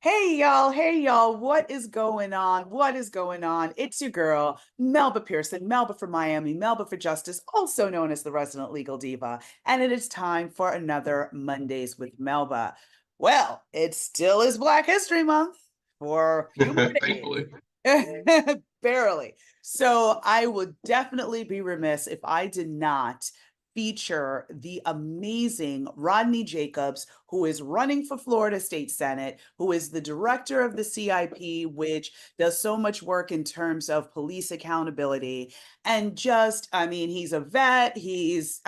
Hey y'all, what is going on? What is going on? It's your girl, Melba Pearson, Melba from Miami, Melba for Justice, also known as the resident legal diva. And it is time for another Mondays with Melba. Well, it still is Black History Month for a few more Thankfully. days. Barely. So I would definitely be remiss if I did not feature the amazing Rodney Jacobs, who is running for Florida State Senate, who is the director of the CIP, which does so much work in terms of police accountability. And just, he's a vet. He's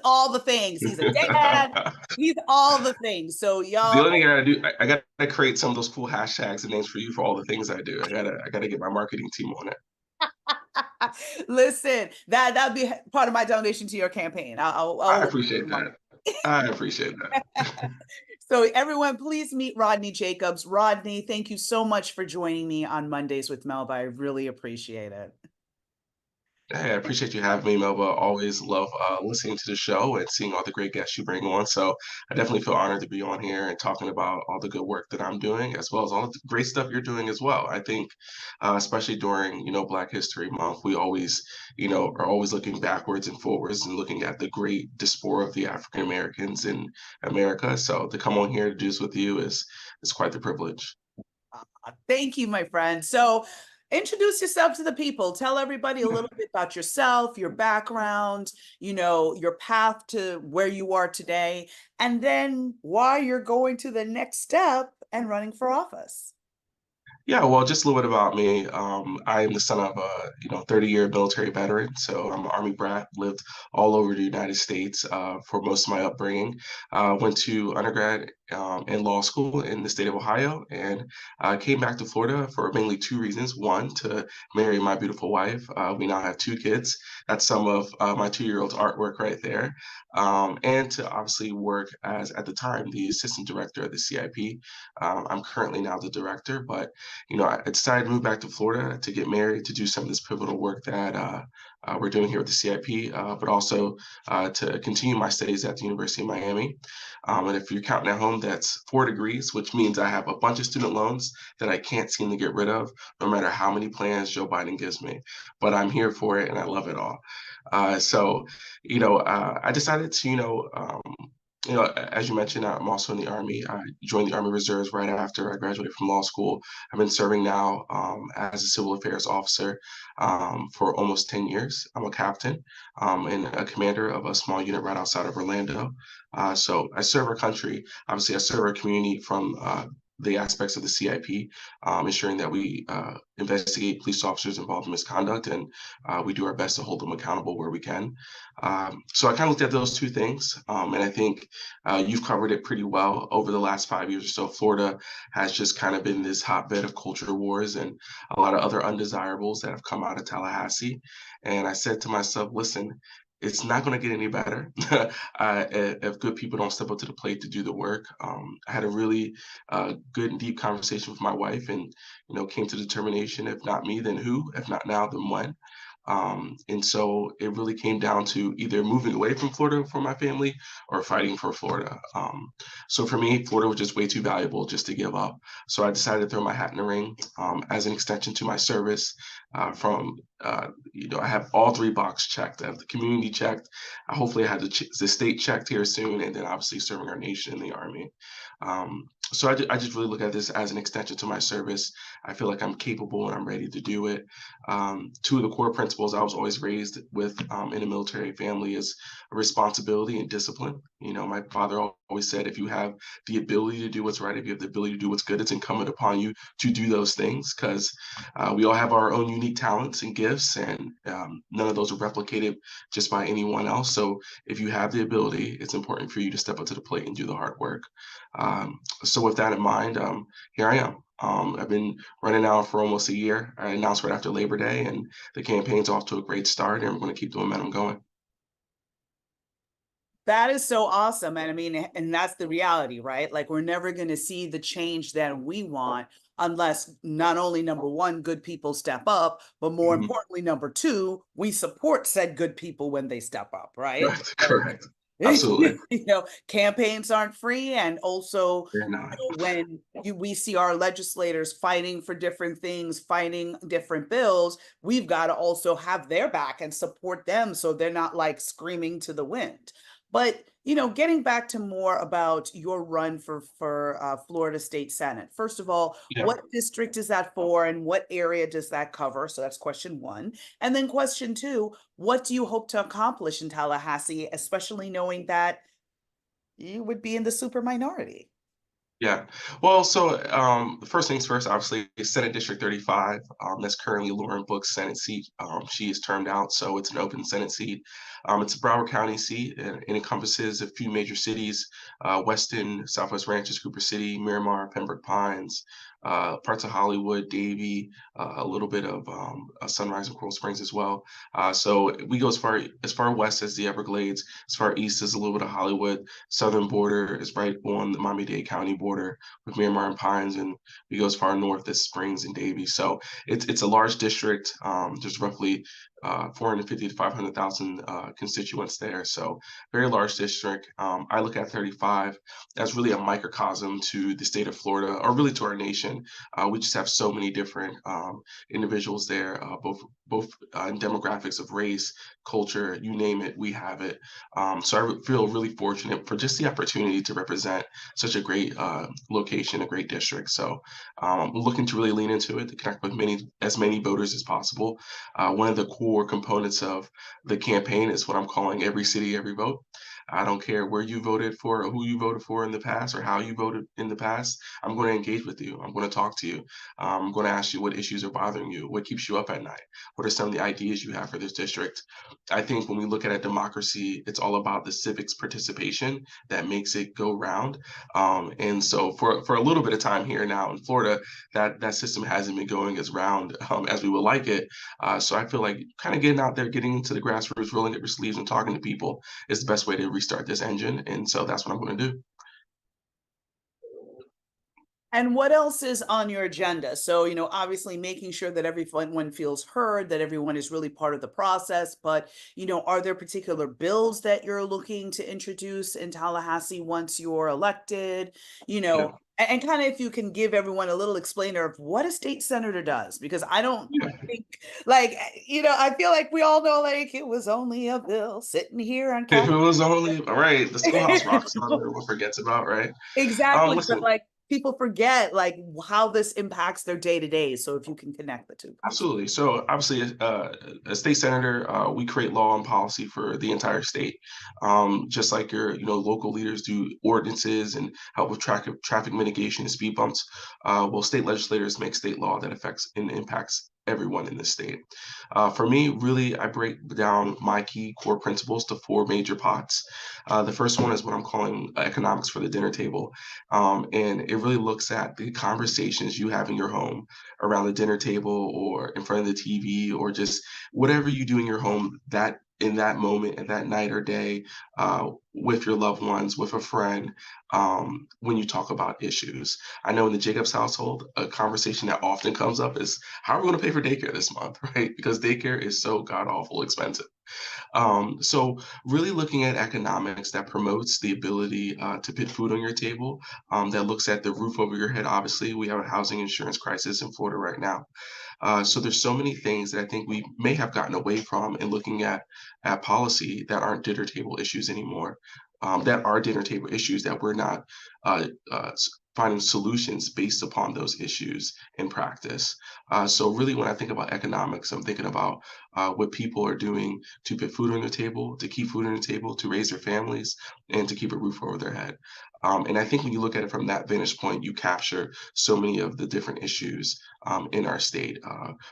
all the things. He's a dad. The He's all the things. So y'all, only thing I gotta do, I gotta create some of those cool hashtags and names for you for all the things I do. I gotta get my marketing team on it. listen, that'd be part of my donation to your campaign. I'll I look for appreciate the that. money. I appreciate that. So everyone, please meet Rodney Jacobs. Rodney, thank you so much for joining me on Mondays with Melba. I really appreciate it. Hey, I appreciate you having me, Melba. Always love listening to the show and seeing all the great guests you bring on. So I definitely feel honored to be on here and talking about all the good work that I'm doing, as well as all the great stuff you're doing as well. I think, especially during Black History Month, we always are always looking backwards and forwards and looking at the great diaspora of the African Americans in America. So to come on here to do this with you is quite the privilege. Thank you, my friend. So introduce yourself to the people. Tell everybody a little bit about yourself, your background, your path to where you are today, and then why you're going to the next step and running for office. Yeah, well, just a little bit about me. I am the son of a 30-year military veteran, so I'm an Army brat. Lived all over the United States for most of my upbringing. Went to undergrad and law school in the state of Ohio, and came back to Florida for mainly two reasons. One, to marry my beautiful wife. We now have two kids. That's some of my 2-year-old's artwork right there. And to obviously work as, at the time, the assistant director of the CIP. I'm currently now the director, but I decided to move back to Florida to get married, to do some of this pivotal work that we're doing here with the CIP, but also to continue my studies at the University of Miami. And if you're counting at home, that's 4 degrees, which means I have a bunch of student loans that I can't seem to get rid of, no matter how many plans Joe Biden gives me. But I'm here for it, and I love it all. I decided to, as you mentioned, I'm also in the Army. I joined the Army Reserves right after I graduated from law school. I've been serving now as a civil affairs officer for almost 10 years. I'm a captain and a commander of a small unit right outside of Orlando. So I serve our country. Obviously, I serve our community from the aspects of the CIP, ensuring that we investigate police officers involved in misconduct, and we do our best to hold them accountable where we can. So I kind of looked at those two things, and I think you've covered it pretty well over the last 5 years or so. Florida has just kind of been this hotbed of culture wars and a lot of other undesirables that have come out of Tallahassee. And I said to myself, listen, it's not going to get any better if good people don't step up to the plate to do the work. I had a really good and deep conversation with my wife, and came to the determination: if not me, then who? If not now, then when? And so it really came down to either moving away from Florida for my family or fighting for Florida. So for me, Florida was just way too valuable just to give up. So I decided to throw my hat in the ring as an extension to my service. I have all three boxes checked. I have the community checked. Hopefully, I had the state checked here soon, and then obviously serving our nation in the Army. I just really look at this as an extension to my service. I feel like I'm capable and I'm ready to do it. Two of the core principles I was always raised with in a military family is responsibility and discipline. My father always said, if you have the ability to do what's right, if you have the ability to do what's good, it's incumbent upon you to do those things, because we all have our own unique talents and gifts, and none of those are replicated just by anyone else. So if you have the ability, it's important for you to step up to the plate and do the hard work. So with that in mind, here I am. I've been running now for almost a year. I announced right after Labor Day, and the campaign's off to a great start, and we're going to keep the momentum going. That is so awesome. And and that's the reality, right? Like, we're never going to see the change that we want unless not only number one, good people step up, but more Mhm. importantly, number two, we support said good people when they step up, right? Correct, correct. Absolutely. Campaigns aren't free, and also, They're not. when we see our legislators fighting for different things, fighting different bills, we've got to also have their back and support them so they're not like screaming to the wind. But getting back to more about your run for Florida State Senate. First of all, Yeah. what district is that for, and what area does that cover? So that's question one. And then question two, what do you hope to accomplish in Tallahassee, especially knowing that you would be in the super minority? Yeah. Well, so first things first, obviously, Senate District 35. That's currently Lauren Book's Senate seat. She is termed out, so it's an open Senate seat. It's a Broward County seat, and it encompasses a few major cities: Weston, Southwest Ranches, Cooper City, Miramar, Pembroke Pines, parts of Hollywood, Davie, a little bit of Sunrise and Coral Springs as well. So we go as far west as the Everglades, as far east as a little bit of Hollywood. Southern border is right on the Miami-Dade County border with Miramar and Pines, and we go as far north as Springs and Davie. So it's a large district. There's roughly 450 to 500,000 constituents there. So very large district. I look at 35 as really a microcosm to the state of Florida, or really to our nation. We just have so many different individuals there, both in demographics of race, culture, you name it, we have it. So I feel really fortunate for just the opportunity to represent such a great location, a great district. So I'm looking to really lean into it, to connect with as many voters as possible. One of the core components of the campaign is what I'm calling every city, every vote. I don't care where you voted for, or who you voted for in the past, or how you voted in the past. I'm going to engage with you. I'm going to talk to you. I'm going to ask you what issues are bothering you, what keeps you up at night, what are some of the ideas you have for this district. I think when we look at a democracy, it's all about the civics participation that makes it go round. And so for a little bit of time here now in Florida, that system hasn't been going as round as we would like it. So I feel like kind of getting out there, getting into the grassroots, rolling up your sleeves, and talking to people is the best way to restart this engine. And so that's what I'm going to do. And what else is on your agenda? So, obviously making sure that everyone feels heard, that everyone is really part of the process. But, are there particular bills that you're looking to introduce in Tallahassee once you're elected? Yeah, And kind of, if you can give everyone a little explainer of what a state senator does, because I don't yeah. think, like, I feel like we all know, like, it was only a bill sitting here on If it Capitol. was only all right, the Schoolhouse Rock song everyone forgets about, right? Exactly, but Listen, like people forget like how this impacts their day to day. So if you can connect the two, please. absolutely. So obviously, a state senator, we create law and policy for the entire state, just like your local leaders do ordinances and help with traffic mitigation and speed bumps. Well, state legislators make state law that affects and impacts everyone in the state. For me, really, I break down my key core principles to four major pots. The first one is what I'm calling economics for the dinner table, and it really looks at the conversations you have in your home around the dinner table or in front of the TV or just whatever you do in your home that in that moment and that night or day with your loved ones, with a friend, when you talk about issues. I know in the Jacobs household, a conversation that often comes up is how are we going to pay for daycare this month, right? Because daycare is so god awful expensive. So really looking at economics that promotes the ability to put food on your table, that looks at the roof over your head. Obviously, we have a housing insurance crisis in Florida right now. So there's so many things that I think we may have gotten away from in looking at policy that aren't dinner table issues anymore. That are dinner table issues that we're not finding solutions based upon those issues in practice. So really, when I think about economics, I'm thinking about what people are doing to put food on the table, to keep food on the table, to raise their families, and to keep a roof over their head. And I think when you look at it from that vantage point, you capture so many of the different issues in our state,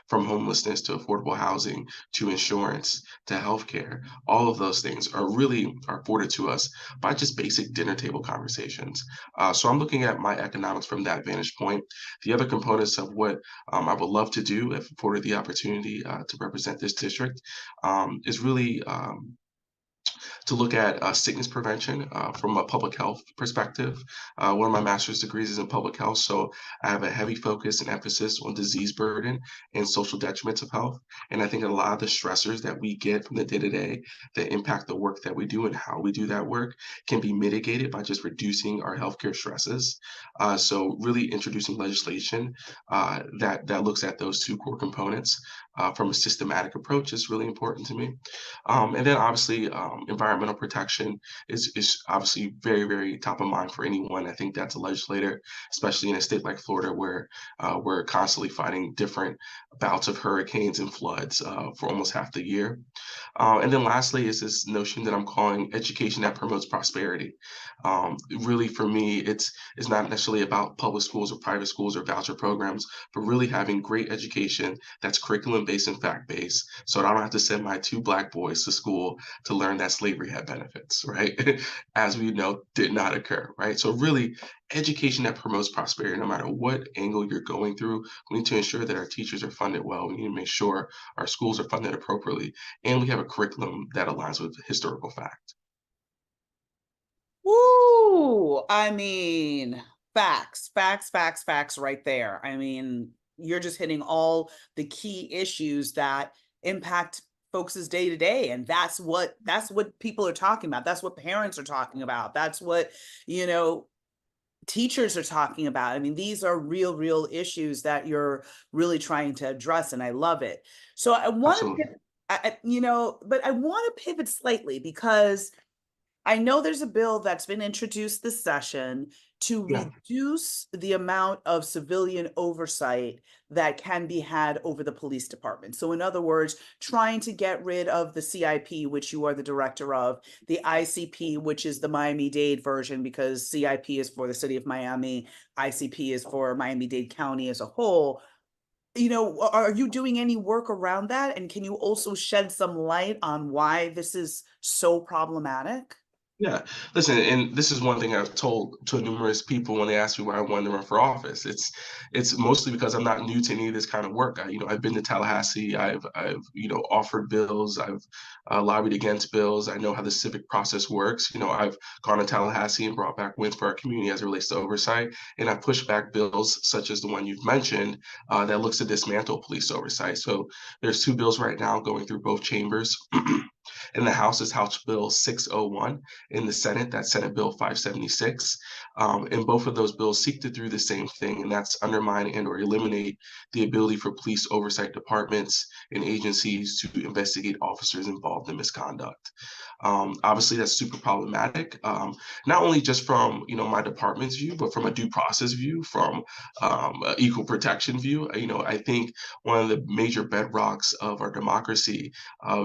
from homelessness to affordable housing to insurance to healthcare. All of those things are afforded to us by just basic dinner table conversations. So I'm looking at my economics from that vantage point. The other components of what I would love to do if afforded the opportunity to represent this district is really to look at sickness prevention from a public health perspective. One of my master's degrees is in public health, so I have a heavy focus and emphasis on disease burden and social detriments of health. And I think a lot of the stressors that we get from the day to day that impact the work that we do and how we do that work can be mitigated by just reducing our healthcare stresses. So, really introducing legislation that looks at those two core components from a systematic approach is really important to me. And then obviously, environmental protection is obviously very, very top of mind for anyone. I think that's a legislator, especially in a state like Florida, where we're constantly fighting different bouts of hurricanes and floods for almost half the year. And then lastly is this notion that I'm calling education that promotes prosperity. Really, for me, it's not necessarily about public schools or private schools or voucher programs, but really having great education that's curriculum based and fact based, so that I don't have to send my two black boys to school to learn that slavery had benefits, right? As we know, did not occur, right? So really, education that promotes prosperity, no matter what angle you're going through, we need to ensure that our teachers are funded well. We need to make sure our schools are funded appropriately, and we have a curriculum that aligns with historical fact. Woo! I mean, facts, facts, facts, facts right there. I mean, you're just hitting all the key issues that impact folks' day to day. And that's what people are talking about. That's what parents are talking about. That's what, you know, teachers are talking about. I mean, these are real, real issues that you're really trying to address, and I love it. So I want Absolutely. to, but I want to pivot slightly because I know there's a bill that's been introduced this session to Yeah. reduce the amount of civilian oversight that can be had over the police department. So, in other words, trying to get rid of the CIP, which you are the director of, the ICP, which is the Miami-Dade version, because CIP is for the city of Miami, ICP is for Miami-Dade County as a whole. Are you doing any work around that? And can you also shed some light on why this is so problematic? Yeah. Listen, and this is one thing I've told to numerous people when they ask me why I wanted to run for office. It's mostly because I'm not new to any of this kind of work. I've been to Tallahassee. I've offered bills. I've lobbied against bills. I know how the civic process works. I've gone to Tallahassee and brought back wins for our community as it relates to oversight. And I've pushed back bills such as the one you've mentioned that looks to dismantle police oversight. So there's two bills right now going through both chambers. In the House is House Bill 601. In the Senate, that's Senate Bill 576. And both of those bills seek to do the same thing, and that's undermine and or eliminate the ability for police oversight departments and agencies to investigate officers involved in misconduct. Obviously, that's super problematic, not only just from my department's view, but from a due process view, from equal protection view. I think one of the major bedrocks of our democracy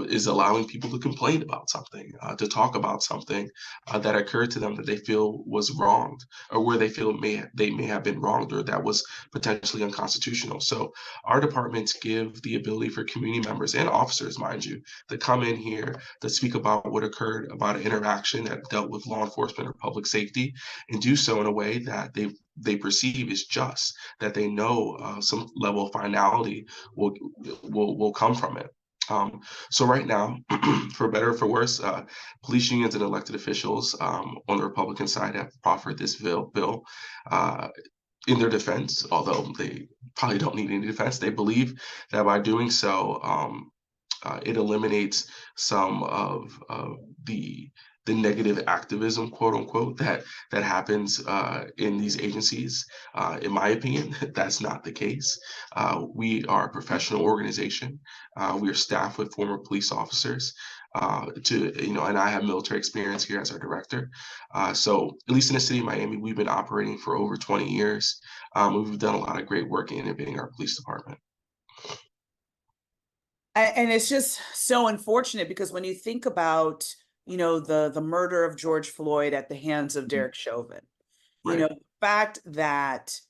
is allowing people to complain about something, to talk about something that occurred to them that they feel was wronged, or where they feel they may have been wronged, or that was potentially unconstitutional. So our departments give the ability for community members and officers, mind you, to come in here to speak about what occurred, about an interaction that dealt with law enforcement or public safety, and do so in a way that they perceive is just, that they know some level of finality will will come from it. So right now, for better or for worse, police unions and elected officials on the Republican side have proffered this bill uh, in their defense, although they probably don't need any defense. They believe that by doing so, it eliminates some of the negative activism, quote unquote, that happens in these agencies. In my opinion, that's not the case. We are a professional organization. We are staffed with former police officers. And I have military experience here as our director. So, at least in the city of Miami, we've been operating for over 20 years. We've done a lot of great work in innovating our police department. And it's just so unfortunate because when you think about, the murder of George Floyd at the hands of Mhm. Derek Chauvin, Right. the fact that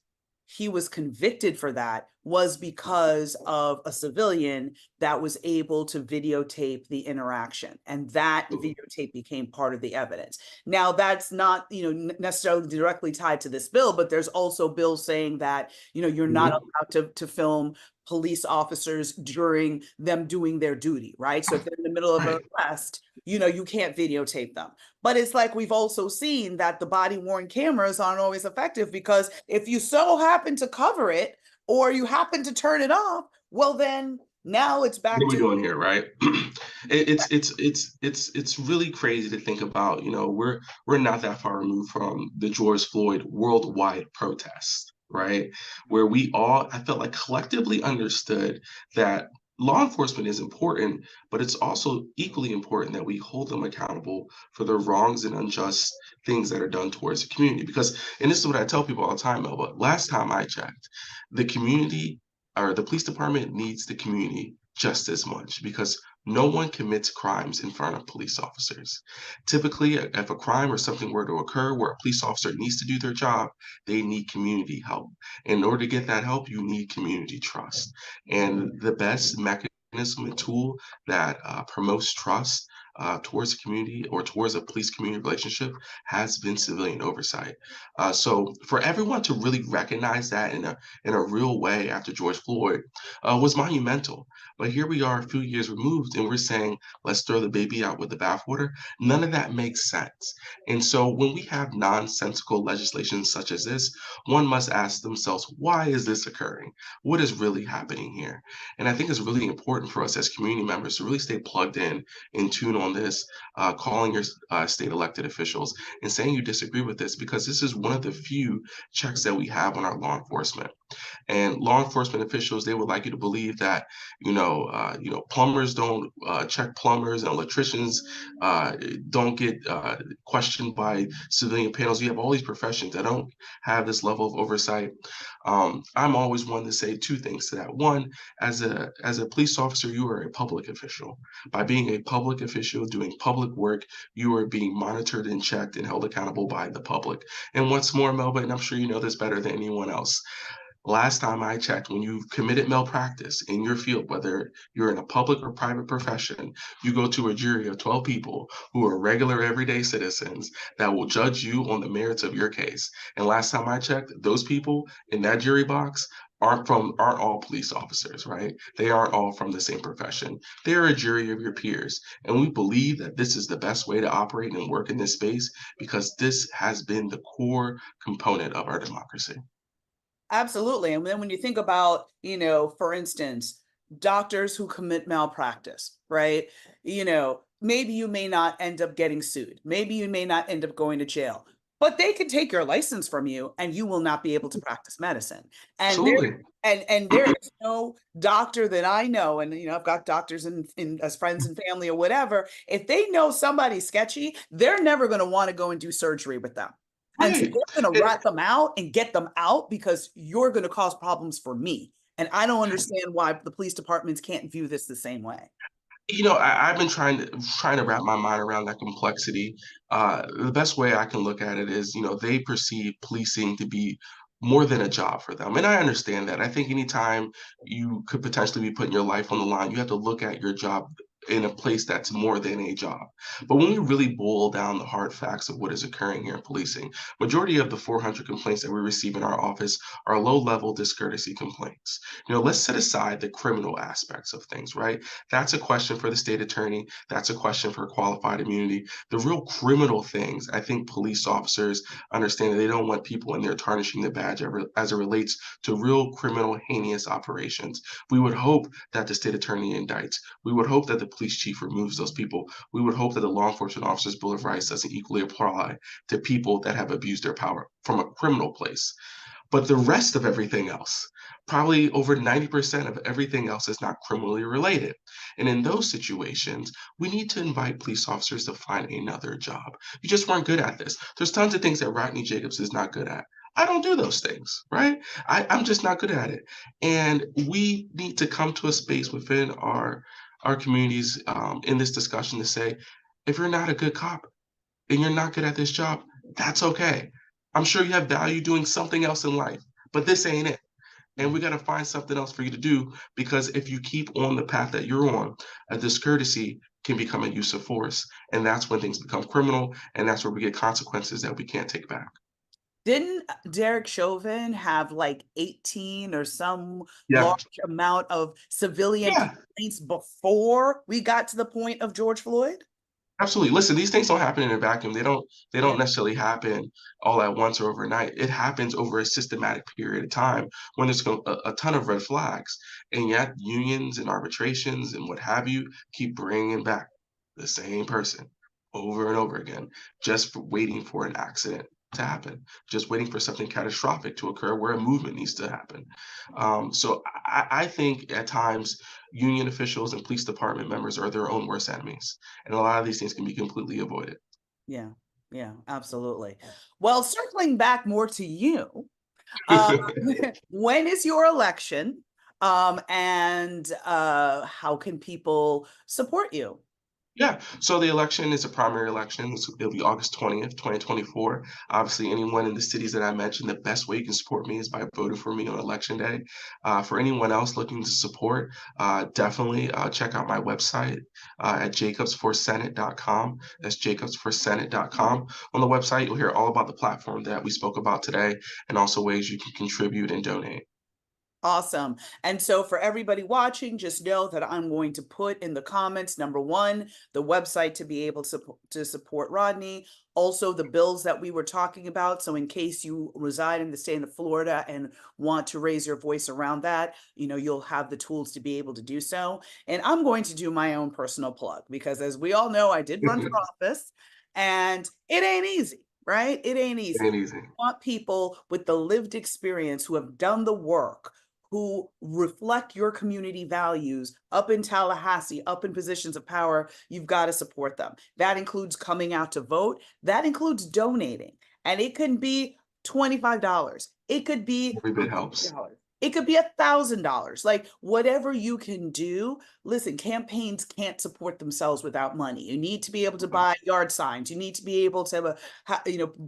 he was convicted for that was because of a civilian that was able to videotape the interaction, and that videotape became part of the evidence. Now, that's not, necessarily directly tied to this bill, but there's also bills saying that, you're not Mhm. allowed to film police officers during them doing their duty, right? So if they're in the middle of an Right. arrest, you can't videotape them. But it's like we've also seen that the body worn cameras aren't always effective, because if you so happen to cover it or you happen to turn it off, well, then now it's What back are we to doing here, right? It's really crazy to think about. We're not that far removed from the George Floyd worldwide protest, right? Where we all, I felt like, collectively understood that law enforcement is important, but it's also equally important that we hold them accountable for the wrongs and unjust things that are done towards the community. Because, and this is what I tell people all the time, Melba, last time I checked, the community or the police department needs the community just as much, because no one commits crimes in front of police officers. Typically, if a crime or something were to occur where a police officer needs to do their job, they need community help. In order to get that help, you need community trust. And the best mechanism and tool that promotes trust towards a community or towards a police community relationship has been civilian oversight. So for everyone to really recognize that in a real way after George Floyd was monumental. But here we are a few years removed, and we're saying, let's throw the baby out with the bathwater. None of that makes sense. And so when we have nonsensical legislation such as this, one must ask themselves, why is this occurring? What is really happening here? And I think it's really important for us as community members to really stay plugged in tune on this, calling your state elected officials and saying you disagree with this, because this is one of the few checks that we have on our law enforcement. And law enforcement officials, they would like you to believe that plumbers don't check plumbers, and electricians don't get questioned by civilian panels. You have all these professions that don't have this level of oversight. I'm always one to say two things to that. One, as a police officer, you are a public official. By being a public official doing public work, you are being monitored and checked and held accountable by the public. And what's more, Melba, and I'm sure you know this better than anyone else, last time I checked, when you've committed malpractice in your field, whether you're in a public or private profession, you go to a jury of 12 people who are regular, everyday citizens that will judge you on the merits of your case. And last time I checked, those people in that jury box aren't all police officers, right? They aren't all from the same profession. They're a jury of your peers. And we believe that this is the best way to operate and work in this space, because this has been the core component of our democracy. Absolutely. And then when you think about, for instance, doctors who commit malpractice, right? Maybe you may not end up getting sued. Maybe you may not end up going to jail, but they can take your license from you and you will not be able to practice medicine. And there Absolutely. and there is no doctor that I know, and I've got doctors in as friends and family or whatever. If they know somebody's sketchy, they're never going to want to go and do surgery with them. And so Right. they're going to rat them out and get them out because you're going to cause problems for me. And I don't understand why the police departments can't view this the same way. I've been trying to wrap my mind around that complexity. The best way I can look at it is, they perceive policing to be more than a job for them, and I understand that. I think anytime you could potentially be putting your life on the line, you have to look at your job in a place that's more than a job. But when we really boil down the hard facts of what is occurring here in policing, majority of the 400 complaints that we receive in our office are low-level discourtesy complaints. Let's set aside the criminal aspects of things, right? That's a question for the state attorney. That's a question for qualified immunity. The real criminal things, I think police officers understand that they don't want people in there tarnishing the badge as it relates to real criminal, heinous operations. We would hope that the state attorney indicts. We would hope that the police chief removes those people. We would hope that the law enforcement officer's Bill of Rights doesn't equally apply to people that have abused their power from a criminal place. But the rest of everything else, probably over 90% of everything else, is not criminally related. And in those situations, we need to invite police officers to find another job. You just weren't good at this. There's tons of things that Rodney Jacobs is not good at. I don't do those things, right? I'm just not good at it. And we need to come to a space within our communities in this discussion to say, if you're not a good cop and you're not good at this job, that's okay. I'm sure you have value doing something else in life, but this ain't it. And we got to find something else for you to do, because if you keep on the path that you're on, a discourtesy can become a use of force. And that's when things become criminal. And that's where we get consequences that we can't take back. Didn't Derek Chauvin have like 18 or some Yeah, large amount of civilian yeah. complaints before we got to the point of George Floyd? Absolutely. Listen, these things don't happen in a vacuum. They Yeah, don't necessarily happen all at once or overnight. It happens over a systematic period of time when there's a ton of red flags. And yet unions and arbitrations and what have you keep bringing back the same person over and over again, just for waiting for an accident to happen, just waiting for something catastrophic to occur where a movement needs to happen. So I think at times union officials and police department members are their own worst enemies. And a lot of these things can be completely avoided. yeah, yeah, absolutely. Well, circling back more to you, uh, when is your election? And how can people support you? Yeah, so the election is a primary election. It'll be August 20th, 2024. Obviously, anyone in the cities that I mentioned, the best way you can support me is by voting for me on election day. For anyone else looking to support, definitely check out my website at jacobsforsenate.com. That's jacobsforsenate.com. On the website, you'll hear all about the platform that we spoke about today and also ways you can contribute and donate. Awesome. And so for everybody watching, just know that I'm going to put in the comments, number one, the website to be able to support Rodney, also the bills that we were talking about. So in case you reside in the state of Florida and want to raise your voice around that, you'll have the tools to be able to do so. And I'm going to do my own personal plug because as we all know, I did run for office and it ain't easy, right? It ain't It easy. ain't easy. Want people with the lived experience who have done the work, who reflect your community values up in Tallahassee, up in positions of power, you've got to support them. That includes coming out to vote. That includes donating. And it can be $25. It could be Every bit helps. $100. It could be $1,000. Like whatever you can do. Listen, campaigns can't support themselves without money. You need to be able to buy yard signs. You need to be able to,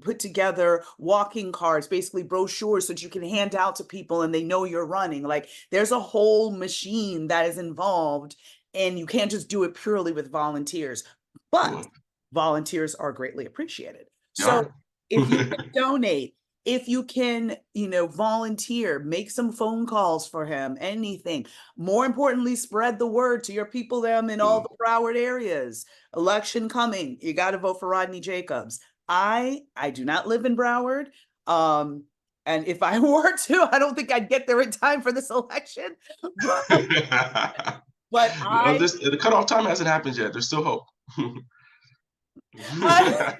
put together walking cards, basically brochures, so that you can hand out to people and they know you're running. Like there's a whole machine that is involved, and you can't just do it purely with volunteers. But Absolutely. volunteers are greatly appreciated. They So are. if you can donate, if you can, volunteer, make some phone calls for him, anything. More importantly, spread the word to your people them in all the Broward areas. Election coming. You got to vote for Rodney Jacobs. I do not live in Broward. And if I were to, I don't think I'd get there in time for this election. But No, the cutoff time hasn't happened yet. There's still hope. I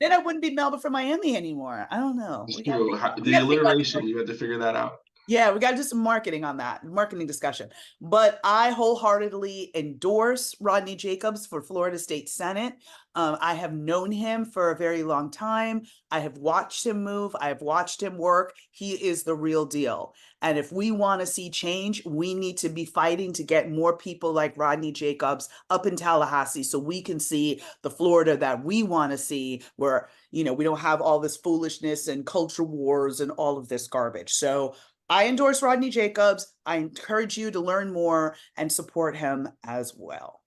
then I wouldn't be Melba from Miami anymore. I don't know. It's We got true. we The got to think about this. alliteration, you had to figure that out. Yeah, we got to do some marketing on that, marketing discussion. But I wholeheartedly endorse Rodney Jacobs for Florida State Senate. I have known him for a very long time. I have watched him move. I have watched him work. He is the real deal. And if we want to see change, we need to be fighting to get more people like Rodney Jacobs up in Tallahassee so we can see the Florida that we want to see, where, we don't have all this foolishness and culture wars and all of this garbage. So I endorse Rodney Jacobs. I encourage you to learn more and support him as well.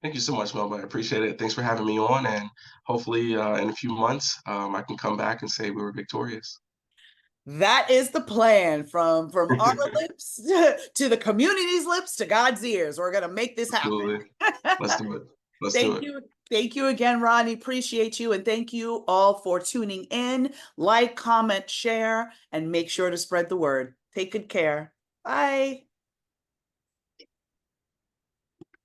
Thank you so much, Melba. I appreciate it. Thanks for having me on, and hopefully, in a few months, I can come back and say we were victorious. That is the plan from our lips to the community's lips to God's ears. We're gonna make this happen. Absolutely. Let's do it. Let's do Thank it. you. Thank you again, Rodney. Appreciate you. And thank you all for tuning in. Like, comment, share, and make sure to spread the word. Take good care. Bye.